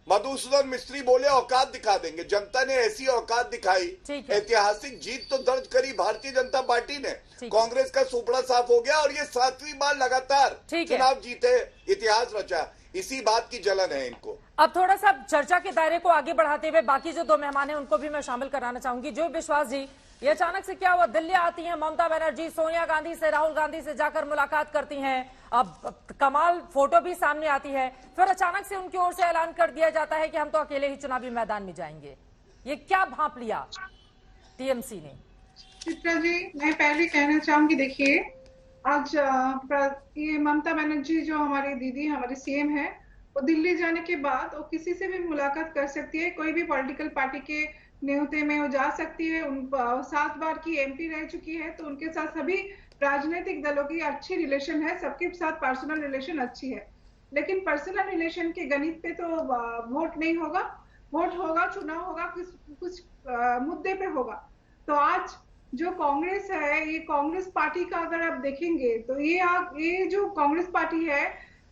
Speaker 6: मधुसूदन मिस्त्री बोले औकात दिखा देंगे। जनता ने ऐसी औकात दिखाई, ऐतिहासिक जीत तो दर्ज करी भारतीय जनता पार्टी ने। कांग्रेस का सुपड़ा साफ हो गया और ये 7वीं बार लगातार चुनाव जीते, इतिहास रचा। इसी बात की जलन है इनको।
Speaker 1: अब थोड़ा सा चर्चा के दायरे को आगे बढ़ाते हुए बाकी जो 2 मेहमान हैं उनको भी मैं शामिल कराना चाहूंगी। जो विश्वास जी, ये अचानक से क्या हुआ, दिल्ली आती हैं ममता बनर्जी, सोनिया गांधी से, राहुल गांधी से जाकर मुलाकात करती हैं, अब कमाल फोटो भी सामने आती है, फिर अचानक से उनकी ओर से ऐलान कर दिया जाता है कि हम तो अकेले ही चुनावी मैदान में जाएंगे। ये क्या भांप लिया टीएमसी ने?
Speaker 8: चित्रा जी, मैं पहले कहना चाहूंगी, देखिए आज ये ममता बनर्जी जो हमारी दीदी, हमारी सीएम है, वो दिल्ली जाने के बाद वो किसी से भी मुलाकात कर सकती है, कोई भी पॉलिटिकल पार्टी के न्योते में वो जा सकती है। 7 बार की एमपी रह चुकी है, तो उनके साथ सभी राजनीतिक दलों की अच्छी रिलेशन है, सबके साथ पर्सनल रिलेशन अच्छी है। लेकिन पर्सनल रिलेशन के गणित पे तो वोट नहीं होगा, वोट होगा, चुनाव होगा, कुछ मुद्दे पे होगा। तो आज जो कांग्रेस है, ये कांग्रेस पार्टी का अगर आप देखेंगे तो ये जो कांग्रेस पार्टी है,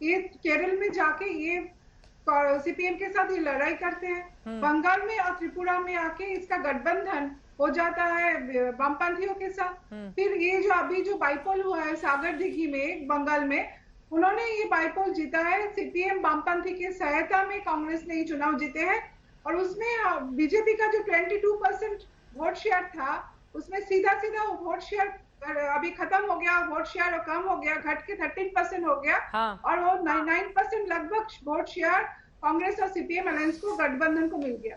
Speaker 8: ये केरल में जाके ये सीपीएम के साथ ये लड़ाई करते हैं। बंगाल में और त्रिपुरा में आके इसका गठबंधन हो जाता है वामपंथियों के साथ। फिर ये जो अभी जो बाईपोल हुआ है सागर दिघी में बंगाल में, उन्होंने ये बाईपोल जीता है। सीपीएम वामपंथी की सहायता में कांग्रेस ने चुनाव जीते हैं, और उसमें बीजेपी का जो 22% वोट शेयर था, उसमें सीधा वोट शेयर अभी खत्म हो गया, वोट शेयर कम हो गया, घट के 13% हो गया।
Speaker 1: हाँ।
Speaker 8: और वो 9% लगभग वोट शेयर कांग्रेस और सीपीएम अलायंस को, गठबंधन को मिल गया।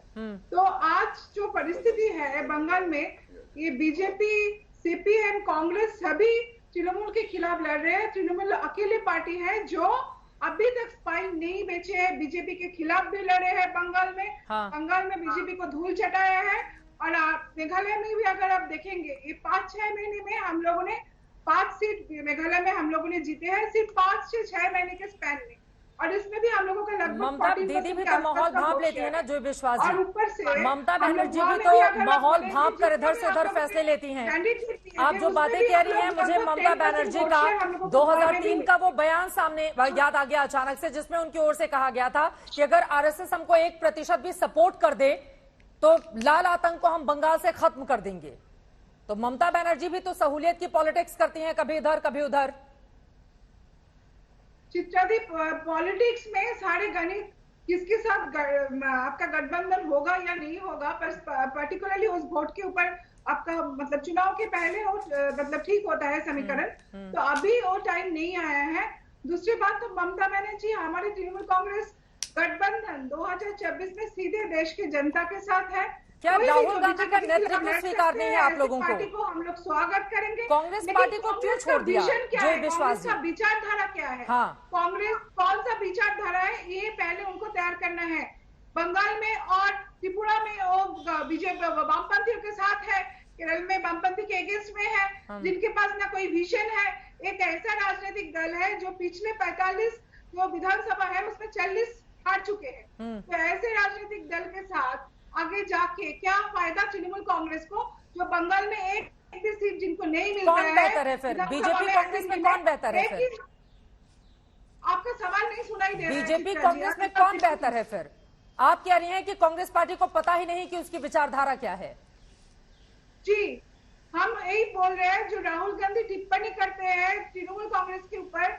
Speaker 8: तो आज जो परिस्थिति है बंगाल में, ये बीजेपी, सीपीएम, कांग्रेस सभी तृणमूल के खिलाफ लड़ रहे हैं। तृणमूल अकेले पार्टी है जो अभी तक स्पाइन नहीं बेचे है, बीजेपी के खिलाफ भी लड़े हैं बंगाल में।
Speaker 1: हाँ।
Speaker 8: बंगाल में बीजेपी को धूल चटाया है। और मेघालय में भी अगर आप देखेंगे, ये 5-6 महीने में हम लोगों ने 5 सीट मेघालय में हम लोगों ने जीते हैं, सिर्फ 5 से 6 महीने के स्पैन में। और इसमें भी हम लोगों का लगभग
Speaker 1: ममता दीदी भी तो माहौल भांप लेती है ना, जो विश्वास जी।
Speaker 8: और ऊपर से
Speaker 1: ममता बनर्जी भी तो माहौल भांप कर इधर से उधर फैसले लेती हैं। आप जो बातें कह रही हैं, मुझे ममता बनर्जी का 2003 का वो बयान सामने याद आ गया अचानक से, जिसमें उनकी ओर से कहा गया था कि अगर आरएसएस हमको 1% भी सपोर्ट कर दे तो लाल आतंक को हम बंगाल से खत्म कर देंगे। तो ममता बनर्जी भी तो सहूलियत की पॉलिटिक्स करती हैं, कभी इधर कभी उधर।
Speaker 8: चित्रादी, पॉलिटिक्स में सारे गणित किसके साथ आपका गठबंधन होगा या नहीं होगा, पर्टिकुलरली उस वोट के ऊपर आपका मतलब चुनाव के पहले वो मतलब ठीक होता है समीकरण। तो अभी वो टाइम नहीं आया है। दूसरी बात, तो ममता बनर्जी हमारे तृणमूल कांग्रेस गठबंधन 2024 में सीधे देश की जनता के साथ है।
Speaker 1: क्या राहुल गांधी का नेतृत्व स्वीकार नहीं है आप लोगों को?
Speaker 8: पार्टी को हम लोग स्वागत करेंगे।
Speaker 1: कांग्रेस पार्टी को क्यों छोड़ दिया? जो विश्वास
Speaker 8: का विचारधारा क्या है?
Speaker 1: हाँ।
Speaker 8: कांग्रेस कौन सा विचारधारा है, ये पहले उनको तैयार करना है। बंगाल में और त्रिपुरा में वो बीजेपी वामपंथियों के साथ है, केरल में वामपंथी के अगेंस्ट में है, जिनके पास ना कोई विजन है। एक ऐसा राजनीतिक दल है जो पिछले 45 जो विधानसभा है उसमें 40 हार चुके हैं। तो ऐसे राजनीतिक दल के साथ आगे जाके क्या फायदा तृणमूल कांग्रेस को, जो बंगाल में एक भी सीट जिनको नहीं मिलता है।
Speaker 1: कौन बेहतर है फिर? बीजेपी कांग्रेस में कौन बेहतर है फिर?
Speaker 8: आपका सवाल नहीं सुनाई दे रहा है।
Speaker 1: बीजेपी कांग्रेस में कौन बेहतर है फिर? आप कह रही हैं कि कांग्रेस पार्टी को पता ही नहीं कि उसकी विचारधारा क्या है।
Speaker 8: जी, हम यही बोल रहे हैं। जो राहुल गांधी टिप्पणी करते हैं तृणमूल कांग्रेस के ऊपर,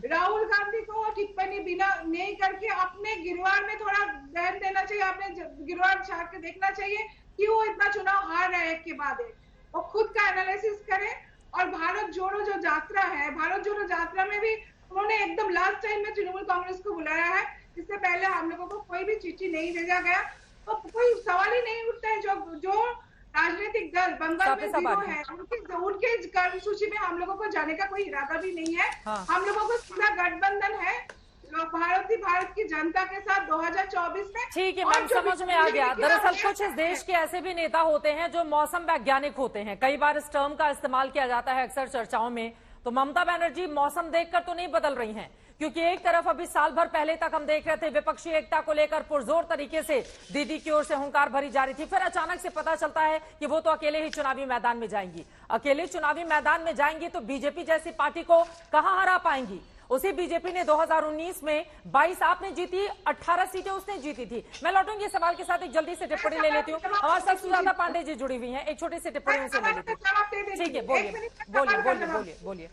Speaker 8: राहुल गांधी को टिप्पणी बिना नहीं करके अपने गिरवार में थोड़ा ध्यान देना चाहिए, अपने गिरवार झाड़ के देखना चाहिए कि वो इतना चुनाव हार रहे हैं के बाद वो खुद का एनालिसिस करें। और भारत जोड़ो जो यात्रा है, भारत जोड़ो यात्रा में भी उन्होंने एकदम लास्ट टाइम में तृणमूल कांग्रेस को बुलाया है। इससे पहले हम लोगों को कोई भी चिट्ठी नहीं भेजा गया, तो कोई सवाल ही नहीं उठता है। जो राजनीतिक दल बंगाल में जीरो है, उनके कार्यसूची में हम लोगों को जाने का कोई इरादा भी नहीं है।
Speaker 1: हाँ।
Speaker 8: हम लोगों को सीधा गठबंधन है भारत की जनता के साथ 2024 में।
Speaker 1: ठीक है मैम, समझ में आ गया। दरअसल कुछ इस देश के ऐसे भी नेता होते हैं जो मौसम वैज्ञानिक होते हैं, कई बार इस टर्म का इस्तेमाल किया जाता है अक्सर चर्चाओं में। तो ममता बनर्जी मौसम देखकर तो नहीं बदल रही हैं, क्योंकि एक तरफ अभी साल भर पहले तक हम देख रहे थे विपक्षी एकता को लेकर पुरजोर तरीके से दीदी की ओर से हुंकार भरी जा रही थी, फिर अचानक से पता चलता है कि वो तो अकेले ही चुनावी मैदान में जाएंगी। अकेले चुनावी मैदान में जाएंगी तो बीजेपी जैसी पार्टी को कहां हरा पाएंगी? उसी बीजेपी ने 2019 में 22 आपने जीती, 18 सीटें उसने जीती थी। मैं लौटूंगी सवाल के साथ, एक जल्दी से टिप्पणी ले लेती हूँ। हमारे साथ सुजाता पांडे जी जुड़ी हुई हैं, एक छोटी सी टिप्पणी उनसे ले लेती हूँ। ठीक है, बोलिए।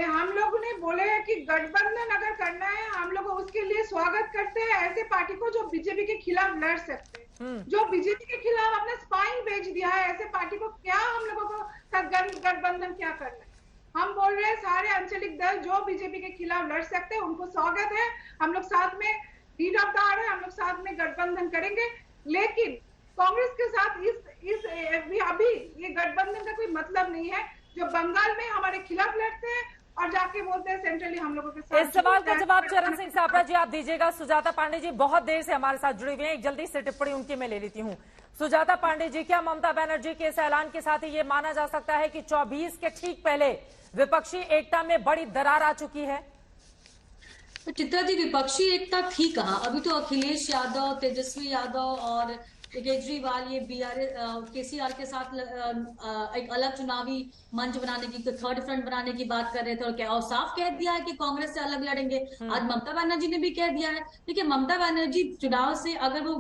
Speaker 8: हम लोग ने बोले हैं कि गठबंधन अगर करना है हम लोग उसके लिए स्वागत करते हैं ऐसे पार्टी को जो बीजेपी के खिलाफ लड़ सकते हैं। जो बीजेपी के खिलाफ अपना स्पाइन बेच दिया है, ऐसे पार्टी को क्या हम लोगों को गठबंधन क्या करना है? हम बोल रहे हैं सारे आंचलिक दल जो बीजेपी के खिलाफ लड़ सकते हैं उनको स्वागत है। हम लोग साथ में लीड ऑफ द आवर है, हम लोग साथ में गठबंधन करेंगे। लेकिन कांग्रेस के साथ अभी ये गठबंधन का कोई मतलब नहीं है। जो बंगाल में हमारे खिलाफ लड़ते हैं और जाके बोलते हैं सेंट्रली हम लोगों के साथ।
Speaker 1: इस सवाल का जवाब चरण सिंह सापड़ा जी आप दीजिएगा। सुजाता पांडे जी बहुत देर से हमारे साथ जुड़े हुए हैं, एक जल्दी से टिप्पणी उनकी मैं ले लेती हूँ। सुजाता पांडे जी, क्या ममता बनर्जी के इस ऐलान के साथ ही ये माना जा सकता है कि 24 के ठीक पहले विपक्षी एकता में बड़ी दरार आ चुकी है?
Speaker 9: तो चित्रा जी, विपक्षी एकता थी कहाँ? अभी तो अखिलेश यादव, तेजस्वी यादव और केजरीवाल ये केसीआर के साथ एक अलग चुनावी मंच बनाने की, थर्ड फ्रंट बनाने की बात कर रहे थे और साफ कह दिया है कि कांग्रेस से अलग लड़ेंगे। आज ममता बनर्जी ने भी कह दिया है। देखिए, ममता बनर्जी चुनाव से अगर वो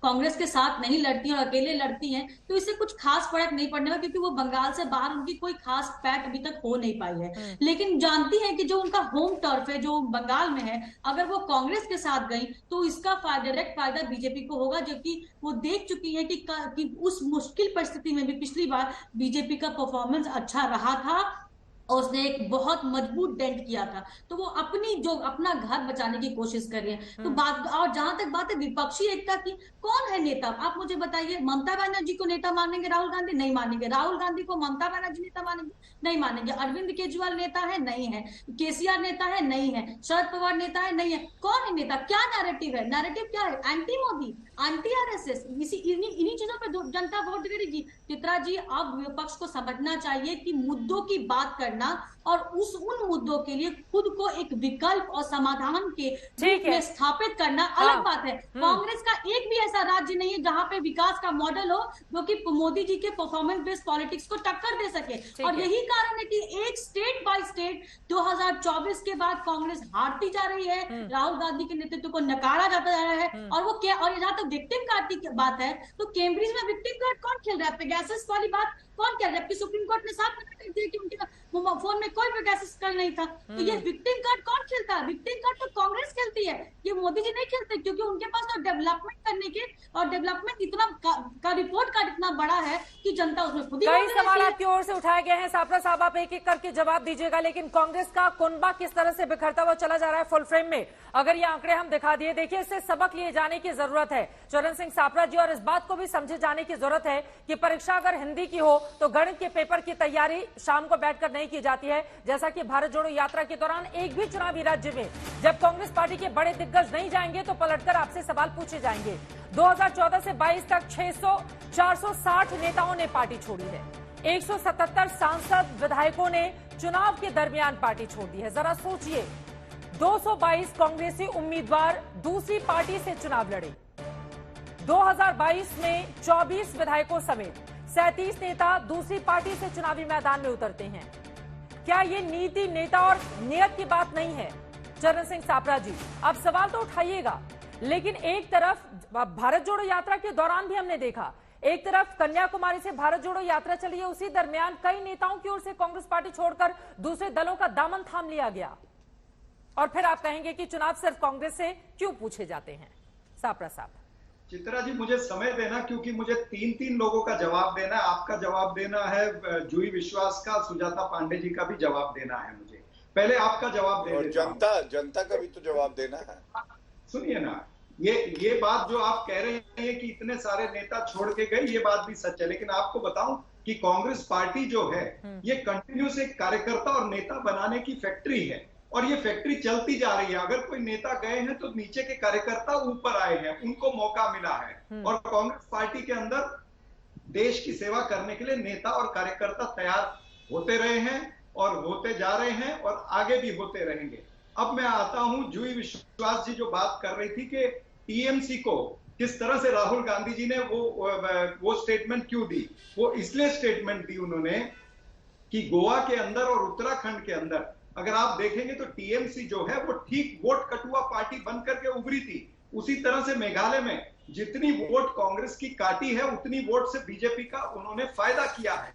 Speaker 9: कांग्रेस के साथ नहीं लड़ती और अकेले लड़ती हैं तो इससे कुछ खास फर्क नहीं पड़ने वाला, क्योंकि वो बंगाल से बाहर उनकी कोई खास पैठ अभी तक हो नहीं पाई है। लेकिन जानती है कि जो उनका होम टर्फ है, जो बंगाल में है, अगर वो कांग्रेस के साथ गई तो इसका डायरेक्ट फायदा बीजेपी को होगा, जबकि वो देख चुकी है कि उस मुश्किल परिस्थिति में भी पिछली बार बीजेपी का परफॉर्मेंस अच्छा रहा था और उसने एक बहुत मजबूत डेंट किया था। तो वो अपना घर बचाने की कोशिश कर रही है। तो बात, और जहां तक बात है विपक्षी एकता की, कौन है नेता? आप मुझे बताइए। ममता बनर्जी को नेता मानेंगे राहुल गांधी? नहीं मानेंगे। राहुल गांधी को ममता बनर्जी नेता मानेंगे? नहीं मानेंगे। अरविंद केजरीवाल नेता है? नहीं है। केसीआर नेता है? नहीं है। शरद पवार नेता है? नहीं है। कौन है नेता? क्या नैरेटिव है? नैरेटिव क्या है? एंटी मोदी, एंटी आरएसएस, इन्हीं चीजों पे जनता वोट करेगी। चित्रा जी, अब विपक्ष को समझना चाहिए कि मुद्दों की बात करना और उन मुद्दों के लिए खुद को एक विकल्प और समाधान के रूप में स्थापित करना अलग बात है। कांग्रेस का एक भी ऐसा राज्य नहीं है जहां पे विकास का मॉडल हो जो कि मोदी जी के परफॉर्मेंस बेस्ड पॉलिटिक्स को टक्कर दे सके। और यही कारण है कि एक स्टेट बाय स्टेट 2024 के बाद कांग्रेस हारती जा रही है, राहुल गांधी के नेतृत्व को नकारा जाता जा रहा है। और जहां तक विक्टिम कार्ड की बात है, तो कैम्ब्रिज में विक्टिम कार्ड कौन खेल रहा है? पेगासस वाली बात कौन कह रहा है? जबकि सुप्रीम कोर्ट ने साफ मना कर दिया कि उनके फोन में कोई पेगासस कल नहीं था। तो ये विक्टिम कार्ड कौन खेलता है? विक्टिम कार्ड तो कांग्रेस खेलती है, ये मोदी जी नहीं खेलते, क्योंकि उनके पास तो डेवलपमेंट करने के और डेवलपमेंट इतना का रिपोर्ट कार्ड इतना बड़ा है कि जनता उसमें खुद ही।
Speaker 1: कई सवाल आपकी ओर से उठाए गए हैं सापरा साहब, आप एक एक करके जवाब दीजिएगा। लेकिन कांग्रेस का कुनबा किस तरह से बिखरता हुआ चला जा रहा है फुल फ्रेम में, अगर ये आंकड़े हम दिखा दिए, देखिए इससे सबक लिए जाने की जरूरत है चरण सिंह सापरा जी, और इस बात को भी समझे जाने की जरूरत है कि परीक्षा अगर हिंदी की हो तो गणित के पेपर की तैयारी शाम को बैठकर नहीं की जाती है। जैसा कि भारत जोड़ो यात्रा के दौरान एक भी चुनावी राज्य में जब कांग्रेस पार्टी के बड़े दिग्गज नहीं जाएंगे तो पलटकर आपसे सवाल पूछे जाएंगे। 2014 से 22 तक 460 नेताओं ने पार्टी छोड़ी है, 177 सांसद विधायकों ने चुनाव के दरमियान पार्टी छोड़ दी है। जरा सोचिए, 222 कांग्रेसी उम्मीदवार दूसरी पार्टी से चुनाव लड़े। 2022 में 24 विधायकों समेत 37 नेता दूसरी पार्टी से चुनावी मैदान में उतरते हैं। क्या ये नीति, नेता और नियत की बात नहीं है? चरण सिंह सापरा जी, अब सवाल तो उठाइएगा, लेकिन एक तरफ भारत जोड़ो यात्रा के दौरान भी हमने देखा, एक तरफ कन्याकुमारी से भारत जोड़ो यात्रा चली है, उसी दरमियान कई नेताओं की ओर से कांग्रेस पार्टी छोड़कर दूसरे दलों का दामन थाम लिया गया, और फिर आप कहेंगे कि चुनाव सिर्फ कांग्रेस से क्यों पूछे जाते हैं? सापरा साहब।
Speaker 7: चित्रा जी, मुझे समय देना, क्योंकि मुझे तीन लोगों का जवाब देना है। आपका जवाब देना है, जूही विश्वास का, सुजाता पांडे जी का भी जवाब देना है मुझे। पहले आपका जवाब दे देता हूं।
Speaker 6: जनता का भी तो जवाब देना है।
Speaker 7: सुनिए ना, ये बात जो आप कह रहे हैं कि इतने सारे नेता छोड़ के गए, ये बात भी सच है, लेकिन आपको बताऊं कि कांग्रेस पार्टी जो है ये कंटिन्यूस एक कार्यकर्ता और नेता बनाने की फैक्ट्री है, और ये फैक्ट्री चलती जा रही है। अगर कोई नेता गए हैं तो नीचे के कार्यकर्ता ऊपर आए हैं, उनको मौका मिला है। और कांग्रेस पार्टी के अंदर देश की सेवा करने के लिए नेता और कार्यकर्ता तैयार होते रहे हैं और होते जा रहे हैं और आगे भी होते रहेंगे। अब मैं आता हूं, जूही विश्वास जी जो बात कर रही थी कि टीएमसी को किस तरह से राहुल गांधी जी ने वो स्टेटमेंट क्यों दी। वो इसलिए स्टेटमेंट दी उन्होंने कि गोवा के अंदर और उत्तराखंड के अंदर अगर आप देखेंगे तो टीएमसी जो है वो ठीक वोट कटुआ पार्टी बन करके उभरी थी। उसी तरह से मेघालय में जितनी वोट कांग्रेस की काटी है उतनी वोट से बीजेपी का उन्होंने फायदा किया है।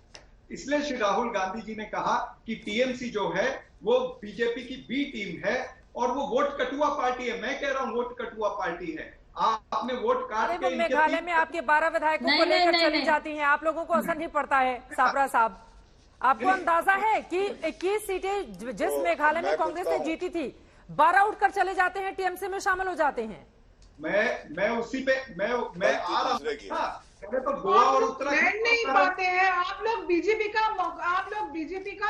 Speaker 7: इसलिए श्री राहुल गांधी जी ने कहा कि टीएमसी जो है वो बीजेपी की बी टीम है और वो वोट कटुआ पार्टी है। मैं कह रहा हूं वोट कटुआ पार्टी है। आपने वोट काट के
Speaker 1: मेघालय में आपके 12 विधायकों को लेकर चली जाती हैं, आप लोगों को असर नहीं पड़ता है? सापरा साहब, आपको अंदाजा है कि 21 सीटें जिस मेघालय में कांग्रेस ने जीती थी, 12 उठकर चले जाते हैं, टीएमसी में शामिल हो जाते हैं।
Speaker 7: मैं उसी पे मैं आ रहा था। तो गोवा और उत्तराखंड
Speaker 8: नहीं पाते हैं। आप लोग बीजेपी का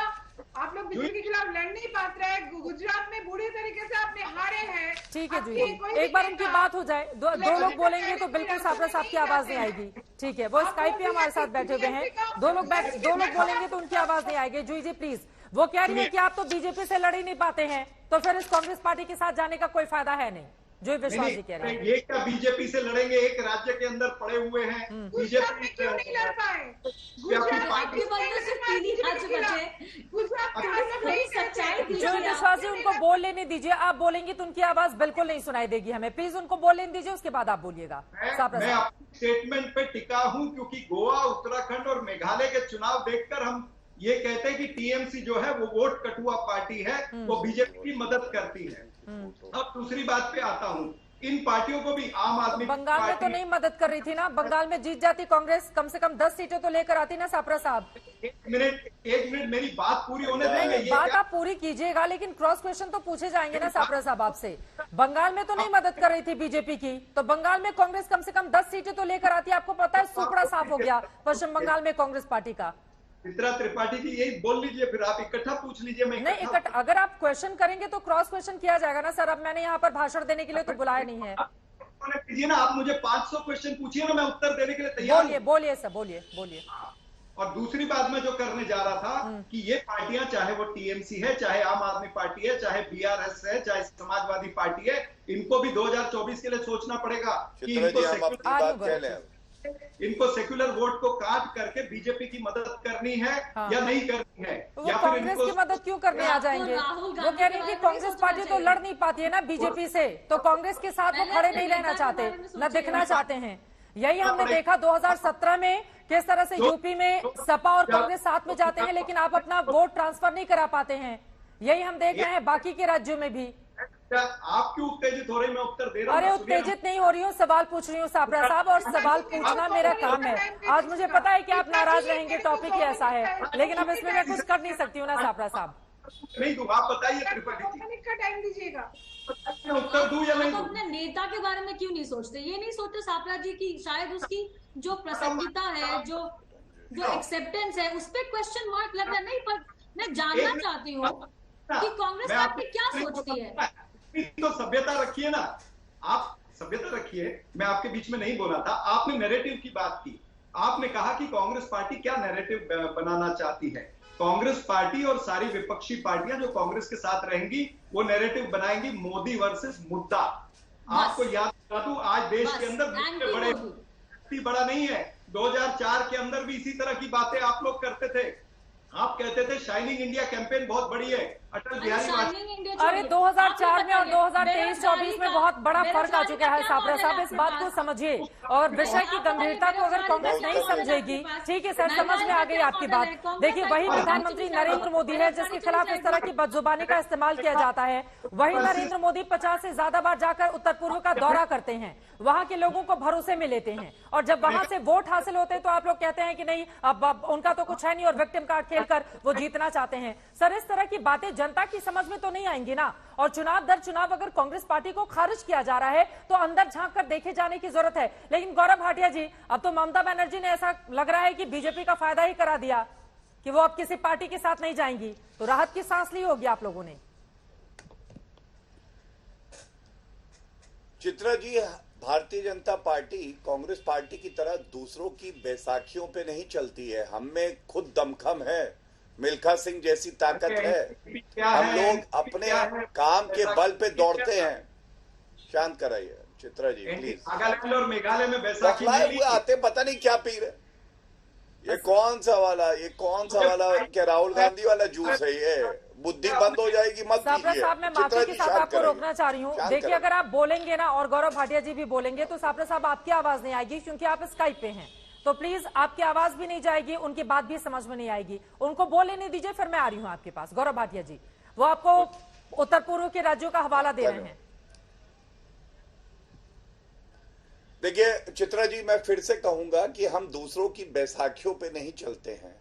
Speaker 8: आप लोग बीजेपी के खिलाफ लड़ नहीं पाते रहे। गुजरात में बुरी तरीके से आपने हारे हैं।
Speaker 1: ठीक है जी, एक बार उनकी बात हो जाए, दो लोग बोलेंगे तो बिल्कुल साबरा साहब की आवाज नहीं आएगी। ठीक है, वो स्काइप पे हमारे साथ बैठे हुए हैं, दो लोग बोलेंगे तो उनकी आवाज नहीं आएगी। जूही जी प्लीज, वो कह रही है कि आप तो बीजेपी से लड़ ही नहीं पाते हैं, तो फिर इस कांग्रेस पार्टी के साथ जाने का कोई फायदा है नहीं। जो विश्वास जी कह रहे हैं,
Speaker 7: ये क्या बीजेपी से लड़ेंगे? एक राज्य के अंदर पड़े हुए हैं, बीजेपी
Speaker 8: क्यों नहीं लड़ पाए?
Speaker 1: जो विश्वास जी उनको बोल लेने दीजिए, आप बोलेंगे तो उनकी आवाज बिल्कुल नहीं सुनाई देगी हमें। प्लीज उनको बोल लेने दीजिए, उसके बाद आप बोलिएगा।
Speaker 7: मैं अपने स्टेटमेंट पे टिका हूं, क्योंकि गोवा, उत्तराखंड और मेघालय के चुनाव देखकर हम ये कहते हैं कि टीएमसी जो है वो वोट कटुआ पार्टी है, वो बीजेपी की मदद करती है। अब दूसरी बात पे आता हूँ, इन पार्टियों को भी आम आदमी
Speaker 1: बंगाल में तो नहीं मदद कर रही थी ना? बंगाल में जीत जाती कांग्रेस, कम से कम 10 सीटें तो लेकर आती ना सापरा साहब।
Speaker 7: एक मिनट मेरी बात पूरी होने देंगे।
Speaker 1: बात आप पूरी कीजिएगा, लेकिन क्रॉस क्वेश्चन तो पूछे जाएंगे ना सापरा साहब आपसे। बंगाल में तो नहीं मदद कर रही थी बीजेपी की, तो बंगाल में कांग्रेस कम से कम 10 सीटें तो लेकर आती। आपको पता है सुपड़ा साफ हो गया पश्चिम बंगाल में कांग्रेस पार्टी का।
Speaker 7: चित्रा त्रिपाठी जी यही बोल लीजिए, फिर आप इकट्ठा पूछ लीजिए। मैं
Speaker 1: नहीं इकट्ठा, अगर आप क्वेश्चन करेंगे तो क्रॉस क्वेश्चन किया जाएगा ना सर। अब मैंने यहाँ पर भाषण देने के लिए तो बुलाया नहीं है।
Speaker 7: कीजिए ना, आप मुझे 500 क्वेश्चन पूछिए ना, मैं उत्तर देने के लिए तैयार हूं।
Speaker 1: बोलिए सर, बोलिए।
Speaker 7: और दूसरी बात मैं जो करने जा रहा था कि ये पार्टियां, चाहे वो टीएमसी है, चाहे आम आदमी पार्टी है, चाहे बीआरएस है, चाहे समाजवादी पार्टी है, इनको भी 2024 के लिए सोचना पड़ेगा कि इनको सेक्युलर वोट को काट करके बीजेपी की मदद करनी है या नहीं करनी है, या फिर
Speaker 1: कांग्रेस की मदद क्यों करने आ जाएंगे? वो कह रही है कि कांग्रेस पार्टी तो लड़ नहीं पाती है ना बीजेपी से, तो कांग्रेस के साथ वो खड़े नहीं रहना चाहते, न दिखना चाहते हैं। यही हमने देखा 2017 में किस तरह से यूपी में सपा और कांग्रेस साथ में जाते हैं, लेकिन आप अपना वोट ट्रांसफर नहीं करा पाते हैं। यही हम देख रहे हैं बाकी के राज्यों में भी।
Speaker 7: आप क्यों उत्तेजित हो रही? मैं उत्तर दे रहा हूं।
Speaker 1: अरे उत्तेजित नहीं हो रही हूँ, सवाल पूछ रही हूँ सापरा साहब, और सवाल पूछना मेरा काम है। आज मुझे पता है कि आप नाराज रहेंगे, टॉपिक ही ऐसा है, लेकिन अब इसमें मैं कुछ कर नहीं सकती हूँ ना सापरा साहब।
Speaker 7: नहीं दूं, आप बताइए त्रिपाठी जी,
Speaker 8: का टाइम दीजिएगा,
Speaker 7: उत्तर दूं या नहीं दूं?
Speaker 9: अपने नेता के बारे में क्यों नहीं सोचते? ये नहीं सोचते सापरा जी की शायद उसकी जो प्रसन्नता है, जो एक्सेप्टेंस है, उस पर क्वेश्चन मार्क लग रहा है। नहीं, पर मैं जानना चाहती हूँ कि कांग्रेस पार्टी क्या सोचती है।
Speaker 7: तो सभ्यता रखिए ना, आप सभ्यता रखिए। मैं आपके बीच में नहीं बोला था, आपने नैरेटिव की बात की। आपने कहा कि कांग्रेस पार्टी क्या नैरेटिव बनाना चाहती है। कांग्रेस पार्टी और सारी विपक्षी पार्टियां जो कांग्रेस के साथ रहेंगी वो नैरेटिव बनाएंगी मोदी वर्सेस मुद्दा। आपको याद करा दूं, आज देश के अंदर बड़ा नहीं है। 2004 के अंदर भी इसी तरह की बातें आप लोग करते थे। आप कहते थे शाइनिंग इंडिया कैंपेन बहुत बड़ी है, अटल बिहारी वाजपेयी।
Speaker 1: अरे 2004 में और 2023-24 में बहुत बड़ा फर्क आ चुका है सापरा साहब, इस बात को समझिए। और विषय की गंभीरता को अगर कांग्रेस नहीं समझेगी, ठीक है सर, समझ में आ गई आपकी बात। देखिए वही प्रधानमंत्री नरेंद्र मोदी है जिसके खिलाफ इस तरह की बदजुबानी का इस्तेमाल किया जाता है। वही नरेंद्र मोदी 50 से ज्यादा बार जाकर उत्तर पूर्व का दौरा करते हैं, वहां के लोगों को भरोसे में लेते हैं, और जब वहां से वोट हासिल होते हैं तो आप लोग कहते हैं कि नहीं अब उनका तो कुछ है नहीं और विक्टिम कार्ड खेलकर वो जीतना चाहते हैं। सर इस तरह की बातें जनता की समझ में तो नहीं आएंगी ना। और चुनाव दर चुनाव अगर कांग्रेस पार्टी को खारिज किया जा रहा है तो अंदर झांक कर देखे जाने की जरूरत है। लेकिन गौरव भाटिया जी, अब तो ममता बनर्जी ने ऐसा लग रहा है कि बीजेपी का फायदा ही करा दिया कि वो अब किसी पार्टी के साथ नहीं जाएंगी, तो राहत की सांस ली होगी आप लोगों ने।
Speaker 6: चित्रा जी, भारतीय जनता पार्टी कांग्रेस पार्टी की तरह दूसरों की बैसाखियों पे नहीं चलती है। हम में खुद दमखम है, मिल्खा सिंह जैसी ताकत है। हम लोग अपने काम के बल पे दौड़ते हैं। शांत कराइए चित्रा जी प्लीज।
Speaker 7: नागालैंड और मेघालय में बैसाखी
Speaker 6: हुए आते पता नहीं क्या पी रहे। ये कौन सा वाला क्या राहुल गांधी वाला जूस है? ये बुद्धि बंद हो जाएगी, मत कीजिए।
Speaker 1: साहब मैं माफी के साथ आपको रोकना चाह रही हूँ। देखिए अगर आप बोलेंगे ना और गौरव भाटिया जी भी बोलेंगे तो सापरा साहब आपकी आवाज नहीं आएगी, क्योंकि आप स्काइप पे हैं। तो प्लीज आपकी आवाज भी नहीं जाएगी, उनकी बात भी समझ में नहीं आएगी। उनको बोलने नहीं दीजिए, फिर मैं आ रही हूँ आपके पास। गौरव भाटिया जी वो आपको उत्तर पूर्व के राज्यों का हवाला दे रहे हैं।
Speaker 6: देखिए चित्रा जी, मैं फिर से कहूंगा कि हम दूसरों की बैसाखियों पे नहीं चलते हैं।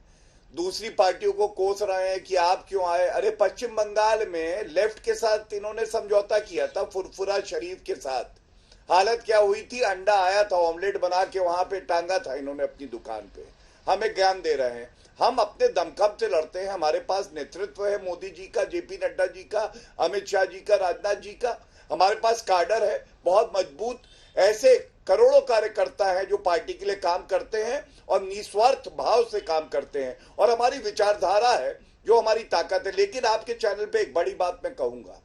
Speaker 6: दूसरी पार्टियों को कोस रहे हैं कि आप क्यों आए। अरे पश्चिम बंगाल में लेफ्ट के साथ इन्होंने समझौता किया था, फुरफुरा शरीफ के साथ। हालत क्या हुई थी? अंडा आया था, ऑमलेट बना के वहां पे टांगा था इन्होंने अपनी दुकान पे। हमें ज्ञान दे रहे हैं। हम अपने दमखम से लड़ते हैं। हमारे पास नेतृत्व है मोदी जी का, जेपी नड्डा जी का, अमित शाह जी का, राजनाथ जी का। हमारे पास काडर है बहुत मजबूत, ऐसे करोड़ों कार्यकर्ता हैं जो पार्टी के लिए काम करते हैं और निस्वार्थ भाव से काम करते हैं, और हमारी विचारधारा है जो हमारी ताकत है। लेकिन आपके चैनल पे एक बड़ी बात मैं कहूंगा,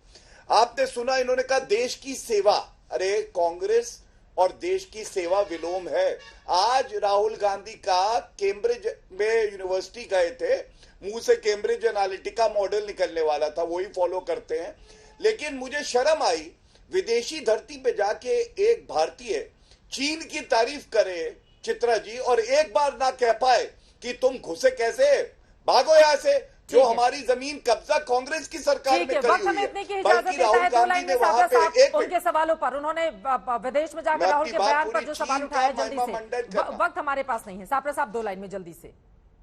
Speaker 6: आपने सुना इन्होंने कहा देश की सेवा। अरे कांग्रेस और देश की सेवा विलोम है। आज राहुल गांधी का कैम्ब्रिज में यूनिवर्सिटी गए थे, मुंह से कैम्ब्रिज एनालिटिका मॉडल निकलने वाला था, वही फॉलो करते हैं। लेकिन मुझे शर्म आई, विदेशी धरती पे जाके एक भारतीय चीन की तारीफ करे चित्रा जी, और एक बार ना कह पाए कि तुम घुसे कैसे, भागो यहां से, जो हमारी जमीन कब्जा कांग्रेस की सरकार में करी हुई है। बल्कि राहुल गांधी ने वहां पे
Speaker 1: उनके सवालों पर, उन्होंने विदेश में जाकर राहुल के बयान पर जो सवाल उठाया, जल्दी से, वक्त हमारे पास नहीं है। सापरा साहब 2 लाइन में जल्दी से।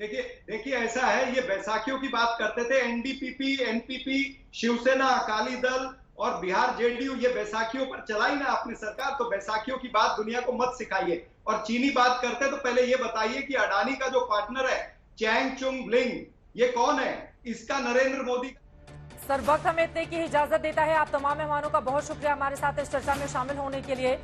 Speaker 7: देखिए ऐसा है, ये बैसाखियों की बात करते थे, एनडीपीपी, एनपीपी, शिवसेना, अकाली दल और बिहार जेडीयू, ये बैसाखियों पर चलाई ना अपनी सरकार, तो बैसाखियों की बात दुनिया को मत सिखाइए। और चीनी बात करते तो पहले ये बताइए कि अडानी का जो पार्टनर है चैंग चुंग लिंग, ये कौन है? इसका नरेंद्र मोदी।
Speaker 1: सर, वक्त हमें इतने की इजाजत देता है। आप तमाम मेहमानों का बहुत शुक्रिया हमारे साथ इस चर्चा में शामिल होने के लिए।